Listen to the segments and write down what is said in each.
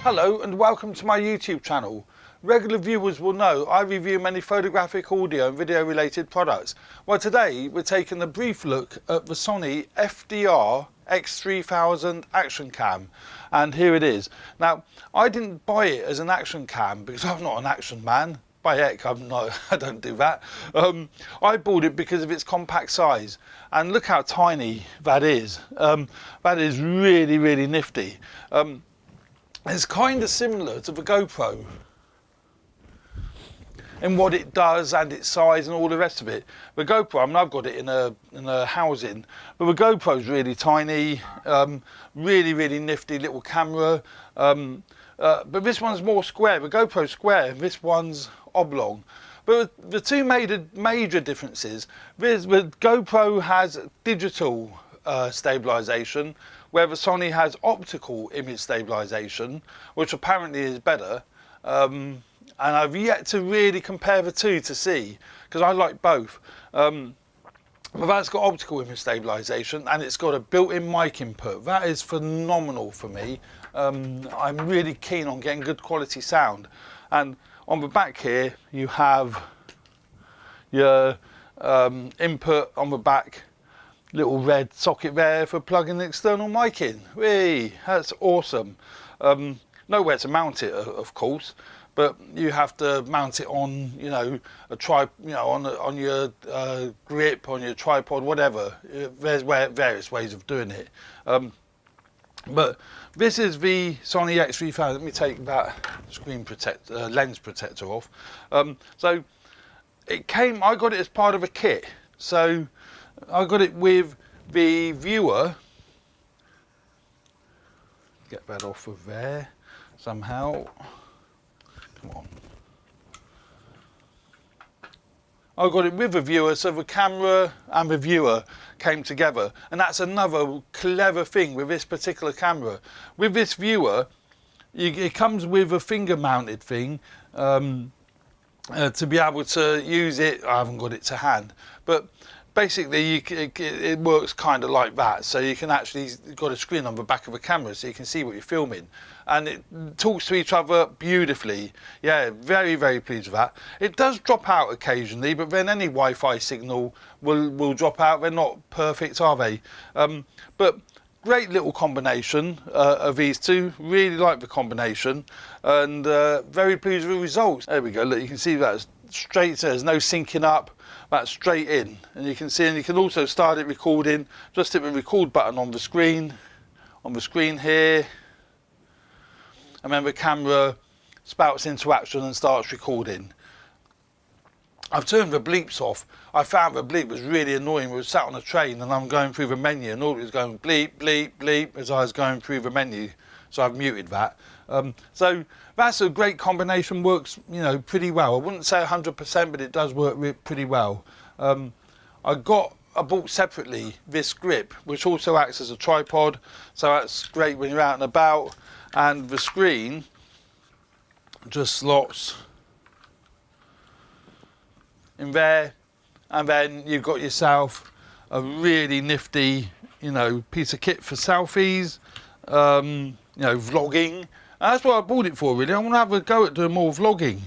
Hello and welcome to my YouTube channel. Regular viewers will know I review many photographic, audio and video related products. Well, today we're taking a brief look at the Sony FDR X3000 action cam, and here it is. Now, I didn't buy it as an action cam because I'm not an action man. By heck, I'm not, I don't do that. I bought it because of its compact size, and look how tiny that is. That is really, really nifty. It's kind of similar to the GoPro in what it does and its size and all the rest of it. The GoPro, I mean, I've got it in a housing, but the GoPro's really tiny, really, really nifty little camera. But this one's more square. The GoPro's square, this one's oblong. But the two major differences, the GoPro has digital stabilization, where the Sony has optical image stabilization, which apparently is better. And I've yet to really compare the two to see, because I like both. But that's got optical image stabilization and it's got a built-in mic input. That is phenomenal for me. I'm really keen on getting good quality sound. And on the back here, you have your input on the back, little red socket there for plugging the external mic in. Whee, that's awesome. Nowhere to mount it, of course, but you have to mount it on, you know, on your grip, on your tripod, whatever. There's various ways of doing it. But this is the Sony X3000. Let me take that lens protector off. So it came, I got it as part of a kit. So I got it with the viewer. Get that off of there somehow. Come on. I got it with the viewer, so the camera and the viewer came together. And that's another clever thing with this particular camera. With this viewer, it comes with a finger mounted thing to be able to use it. I haven't got it to hand, but basically it works kind of like that. So you can actually got a screen on the back of the camera so you can see what you're filming, and it talks to each other beautifully. Yeah, very, very pleased with that. It does drop out occasionally, but then any Wi-Fi signal will drop out. They're not perfect, are they? But great little combination of these two. Really like the combination, and very pleased with the results. There we go. Look, you can see that's straight. So there's no syncing up. That's straight in, and you can see, and you can also start it recording. Just hit the record button on the screen here, and then the camera spouts into action and starts recording. I've turned the bleeps off. I found the bleep was really annoying. We were sat on a train and I'm going through the menu and all it was going bleep, bleep, bleep as I was going through the menu. So I've muted that. So that's a great combination, works, you know, pretty well. I wouldn't say 100%, but it does work pretty well. I bought separately this grip, which also acts as a tripod. So that's great when you're out and about. And the screen just slots in there, and then you've got yourself a really nifty, you know, piece of kit for selfies, you know, vlogging. And that's what I bought it for, really. I want to have a go at doing more vlogging.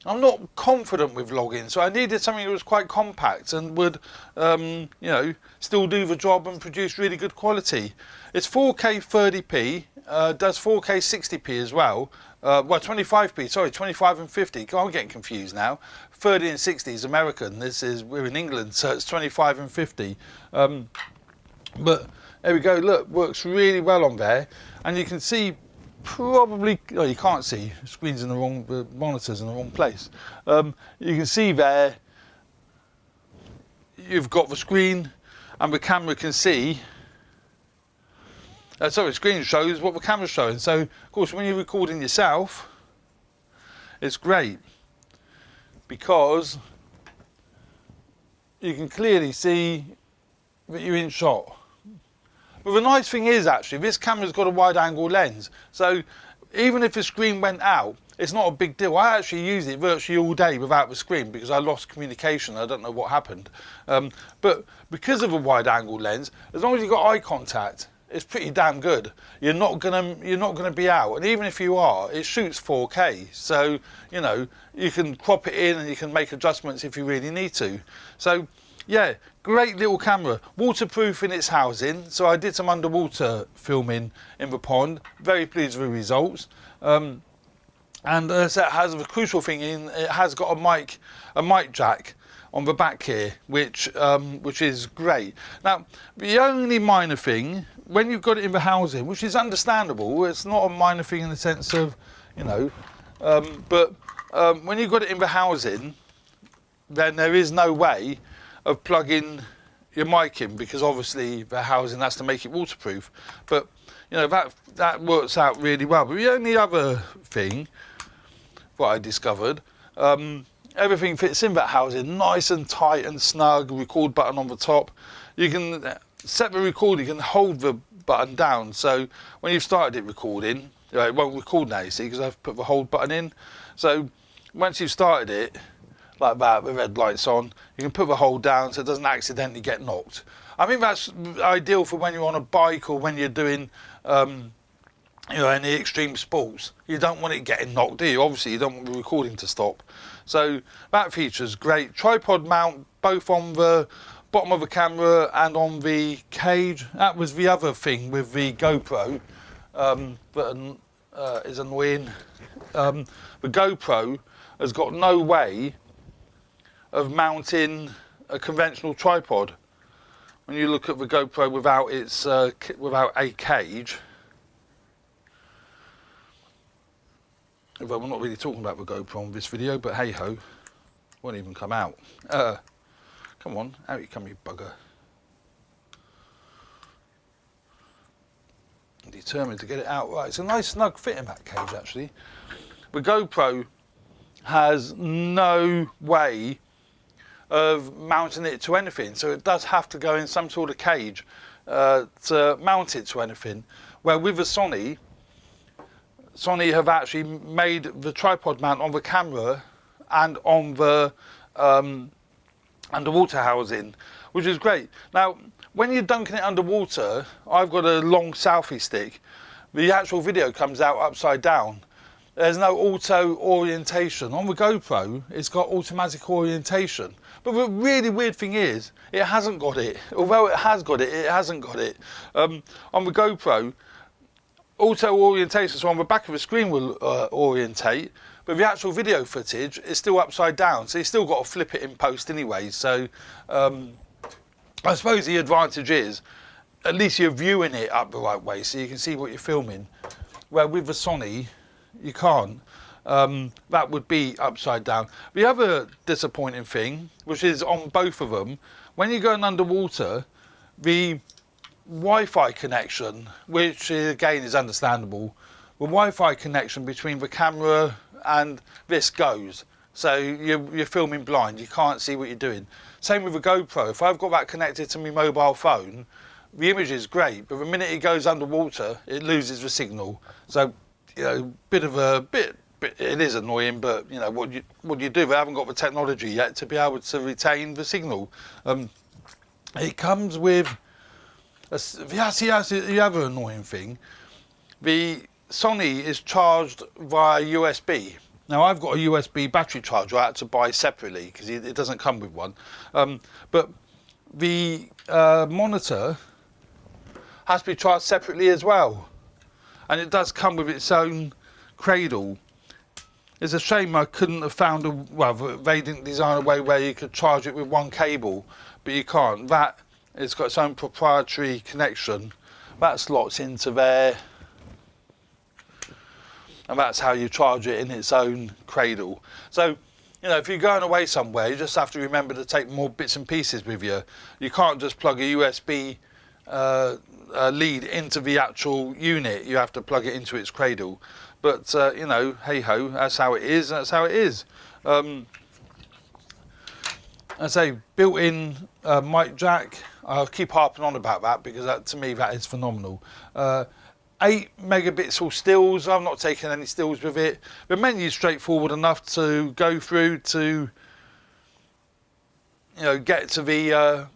I'm not confident with vlogging, so I needed something that was quite compact and would, you know, still do the job and produce really good quality. It's 4K 30p, does 4K 60p as well. Well, 25p, sorry, 25 and 50. I'm getting confused now. 30 and 60 is American. We're in England, so it's 25 and 50. But there we go. Look, works really well on there, and you can see probably. Oh, you can't see. The screen's in the wrong. The monitor's in the wrong place. You can see there. You've got the screen, and the camera can see. Sorry, the screen shows what the camera's showing. So, of course, when you're recording yourself, it's great because you can clearly see that you're in shot. But the nice thing is, actually, this camera's got a wide-angle lens. So even if the screen went out, it's not a big deal. I actually used it virtually all day without the screen because I lost communication. I don't know what happened. But because of a wide-angle lens, as long as you've got eye contact, it's pretty damn good. You're not gonna be out, and even if you are, it shoots 4K, so you know you can crop it in and you can make adjustments if you really need to. So yeah, great little camera, waterproof in its housing. So I did some underwater filming in the pond. Very pleased with the results. And it has a crucial thing in it has got a mic jack on the back here, which is great. Now, the only minor thing, when you've got it in the housing, which is understandable, it's not a minor thing in the sense of, you know, but when you've got it in the housing, then there is no way of plugging your mic in, because obviously the housing has to make it waterproof. But, you know, that works out really well. But the only other thing, what I discovered, everything fits in that housing, nice and tight and snug. Record button on the top. You can set the record. You can hold the button down. So when you've started it recording, it won't record now, you see, because I've put the hold button in. So once you've started it, like that, with red lights on, you can put the hold down so it doesn't accidentally get knocked. I think that's ideal for when you're on a bike or when you're doing you know, any extreme sports. You don't want it getting knocked, do you? Obviously, you don't want the recording to stop. So that feature's great. Tripod mount, both on the bottom of the camera and on the cage. That was the other thing with the GoPro that is annoying. The GoPro has got no way of mounting a conventional tripod. When you look at the GoPro without its without a cage. Although we're not really talking about the GoPro on this video, but hey ho, won't even come out. Come on, out you come, you bugger. I'm determined to get it out right. It's a nice snug fit in that cage actually. The GoPro has no way of mounting it to anything, so it does have to go in some sort of cage to mount it to anything. Where with the Sony have actually made the tripod mount on the camera and on the underwater housing, which is great. Now, when you're dunking it underwater, I've got a long selfie stick. The actual video comes out upside down. There's no auto orientation. On the GoPro, it's got automatic orientation. But the really weird thing is, it hasn't got it. Although it has got it, it hasn't got it. On the GoPro, auto orientation, so on the back of the screen will orientate, but the actual video footage is still upside down, so you still got to flip it in post anyway. So I suppose the advantage is at least you're viewing it up the right way, so you can see what you're filming. Where with the Sony, you can't. That would be upside down. The other disappointing thing, which is on both of them, when you're going underwater, the Wi-Fi connection, which again is understandable, the Wi-Fi connection between the camera and this goes. So you're filming blind, you can't see what you're doing. Same with the GoPro. If I've got that connected to my mobile phone, the image is great, but the minute it goes underwater, it loses the signal. So, you know, it is annoying, but you know what do you do? They haven't got the technology yet to be able to retain the signal. It comes with the other annoying thing. The Sony is charged via USB. Now I've got a USB battery charger I had to buy separately because it doesn't come with one. But the monitor has to be charged separately as well, and it does come with its own cradle. It's a shame I couldn't have found they didn't design a way where you could charge it with one cable, but you can't. It's got its own proprietary connection. That slots into there, and that's how you charge it in its own cradle. So, you know, if you're going away somewhere, you just have to remember to take more bits and pieces with you. You can't just plug a USB lead into the actual unit. You have to plug it into its cradle. But, you know, hey-ho, that's how it is, that's how it is. I say built-in mic jack. I'll keep harping on about that because to me that is phenomenal. 8 megabits or stills. I've not taken any stills with it. The menu's straightforward enough to go through to, you know, get to the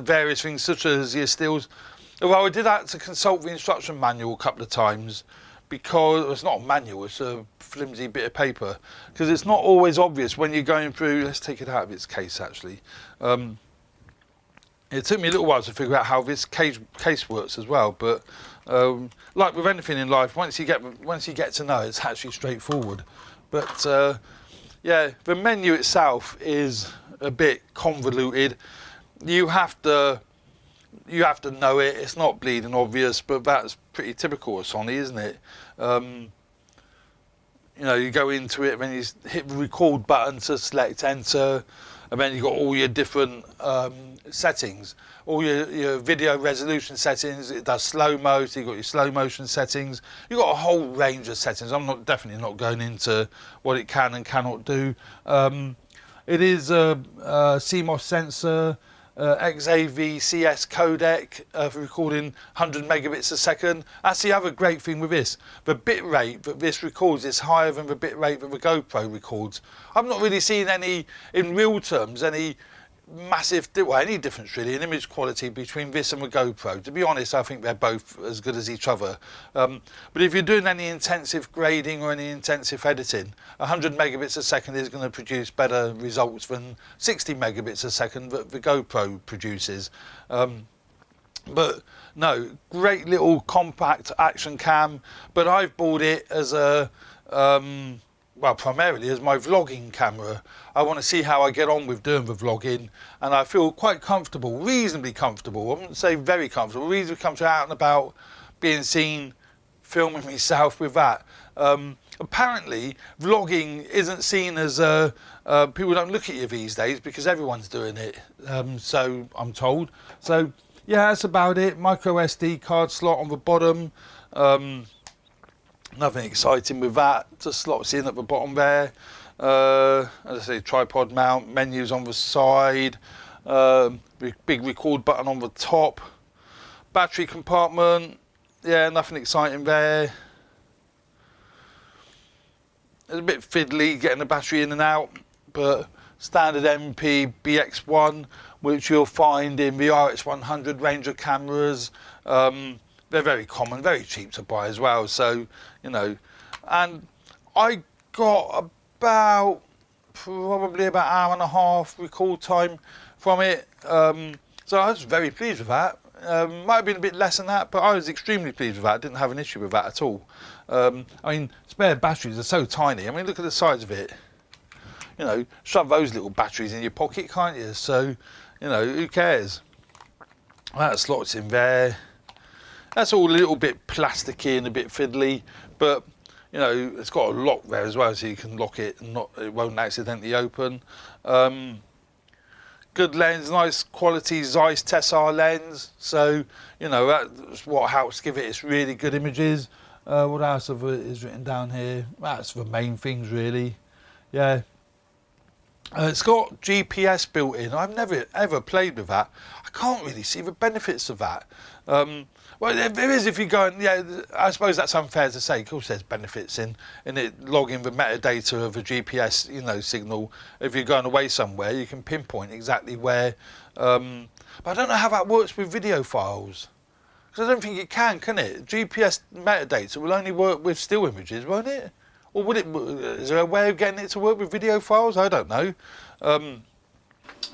various things such as your stills. Well, I did have to consult the instruction manual a couple of times, because it's not a manual, it's a flimsy bit of paper, because it's not always obvious when you're going through. Let's take it out of its case actually. It took me a little while to figure out how this case works as well, but like with anything in life, once you get to know, it's actually straightforward. But yeah, the menu itself is a bit convoluted. You have to know it. It's not bleeding obvious, but that's pretty typical of Sony, isn't it? You know, you go into it, then you hit the record button to select enter, and then you've got all your different settings, all your video resolution settings. It does slow-mo, so you've got your slow motion settings. You've got a whole range of settings. I'm definitely not going into what it can and cannot do. It is a CMOS sensor, XAV-CS codec for recording 100 megabits a second. That's the other great thing with this. The bit rate that this records is higher than the bit rate that the GoPro records. I've not really seen any, in real terms, any massive, well, any difference really in image quality between this and the GoPro. To be honest, I think they're both as good as each other. But if you're doing any intensive grading or any intensive editing, 100 megabits a second is going to produce better results than 60 megabits a second that the GoPro produces. But no, great little compact action cam, but I've bought it as a well, primarily as my vlogging camera. I want to see how I get on with doing the vlogging, and I feel quite comfortable, reasonably comfortable. I wouldn't say very comfortable, reasonably comfortable out and about, being seen filming myself with that. Apparently, vlogging isn't seen as people don't look at you these days because everyone's doing it. So I'm told. So yeah, that's about it. Micro SD card slot on the bottom. Nothing exciting with that, just slots in at the bottom there. As I say, tripod mount, menus on the side, big record button on the top. Battery compartment, yeah, nothing exciting there. It's a bit fiddly getting the battery in and out, but standard MP BX1, which you'll find in the RX100 range of cameras. They're very common, very cheap to buy as well. So, you know, and I got probably about hour and a half record time from it. So I was very pleased with that. Might have been a bit less than that, but I was extremely pleased with that. I didn't have an issue with that at all. I mean, spare batteries are so tiny. I mean, look at the size of it. You know, shove those little batteries in your pocket, can't you? So, you know, who cares? That slots in there. That's all a little bit plasticky and a bit fiddly, but you know, it's got a lock there as well, so you can lock it and it won't accidentally open. Good lens, nice quality Zeiss Tessar lens, so you know, that's what helps give it its really good images. What else is written down here? That's the main things really. Yeah. It's got GPS built in. I've never ever played with that. I can't really see the benefits of that. Well, there is if you go and, yeah, I suppose that's unfair to say. Of course there's benefits in it logging the metadata of a GPS, you know, signal. If you're going away somewhere, you can pinpoint exactly where. But I don't know how that works with video files. Because I don't think it can it? GPS metadata will only work with still images, won't it? Or would it? Is there a way of getting it to work with video files? I don't know.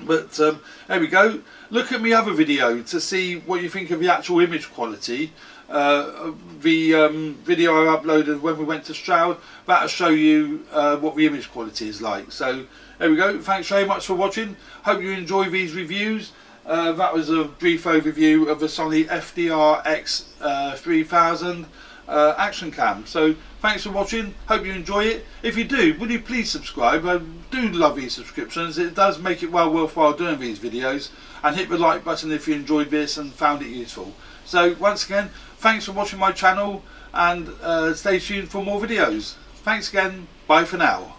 But there we go. Look at my other video to see what you think of the actual image quality. The video I uploaded when we went to Stroud, that'll show you what the image quality is like. So there we go. Thanks very much for watching. Hope you enjoy these reviews. That was a brief overview of the Sony FDR-X 3000 action cam. So thanks for watching, hope you enjoy it. If you do, will you please subscribe? I do love these subscriptions. It does make it well worthwhile doing these videos, and hit the like button if you enjoyed this and found it useful. So once again, thanks for watching my channel, and stay tuned for more videos. Thanks again, bye for now.